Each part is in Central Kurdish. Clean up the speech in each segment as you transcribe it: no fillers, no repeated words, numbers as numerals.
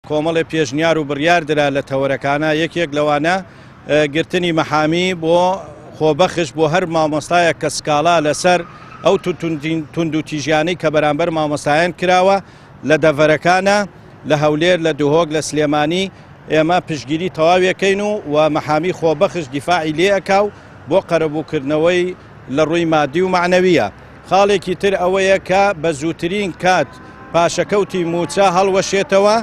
کۆمەڵی پێشنیار و بڕیاردرا لە تەوەرەکانە یەکێک لەوانە گرتنی مەحامی بۆ خۆبەخش بۆ هەر مامۆستایەک کە سکاڵا لەسەر ئەو تونند و تیژیانەی کە بەرامبەر مامۆستایان کراوە لە دەڤەرەکانە لە هەولێر لە دوهۆک لە سلێمانی ئێمە پشتگیری تەواویەکەین و مەحامی خۆبەخش دیفاعی لێ ئەکاو بۆ قەرەبووکردنەوەی لە ڕووی مادی و معنەویە. خاڵێکی تر ئەوەیە کە بە زووترین کات پاشەکەوتی موچە هەڵوەشێتەوە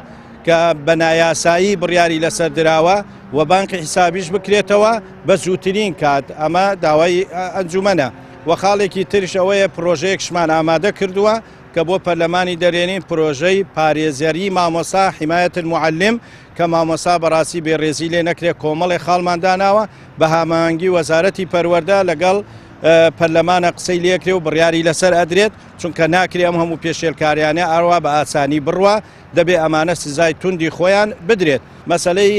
کە بە نایاسایی بڕیاری لەسەر دراوە و بانقی حسابیش بکرێتەوە بە زووترین کات. ئەمە داوای ئەنجومەنە. و خاڵێکی ترش ئەوەیە پرۆژەیەکشمان ئامادە کردووە کە بۆ پەرلەمانی دەرێنین پرۆژەی پارێزەری مامۆستا حیمایەت المعلم کە مامۆستا بەڕاستی بێڕێزی لێ نەکرێت کۆمەڵی خاڵمانداناوە بە هاماهەنگی وەزارەتی پەروەردە لەگەڵ پەرلەمانە قسەی لێکرێ و بڕیاری لەسەر ئەدرێت چونکە ناکرێ ئەم هەموو پێشێلکاریانە ئاوا بە ئاسانی بڕوە دەبێ ئەمانە سزای توندی خۆیان بدرێت. مەسەلەی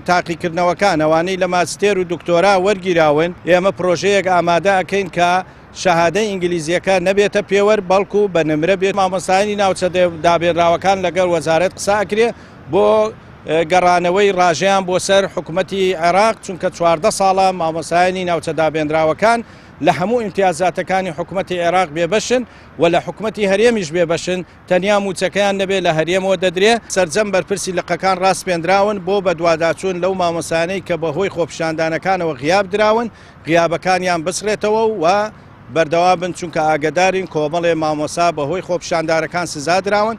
تاقیکردنەوەکان ئەوانەی لە ماستێر و دکتۆرا وەرگیراون ئێمە پرۆژەیەک ئامادە ئەکەین کە شەهادەی ئینگلیزیەکە نەبێتە پێوەەر بەڵکو بە نمرە بێت. مامۆستایانی ناوچە دابێنراوەکان لەگەڵ وەزارەت قسە ئەکرێ بۆ گەڕانەوەی ڕاژەیان بۆ سەر حکوومەتی عێراق چونکە 14 ساڵە مامۆستایانی ناوچە دابێنراوەکان لە هەموو ئیمتیازاتەکانی حکوومەتی عێراق بێبەشن و لە حکوومەتی هەرێمیش بێبەشن تەنیا موچەکەیان نەبێت لە هەرێمەوە دەدرێ. سەرجەم بەرپرسی لقەکان ڕاستپێنراون بۆ بە دوواداچوون لەو مامۆستایانەی کە بەهۆی خۆپیشاندانەکانەوە غیاب دراون غیابەکانیان بسرێتەوە و بەردەوا بن چونکە ئاگدارین کۆمەڵێ مامۆستا بەهۆی خۆپیشاندانەکان سزا دراون.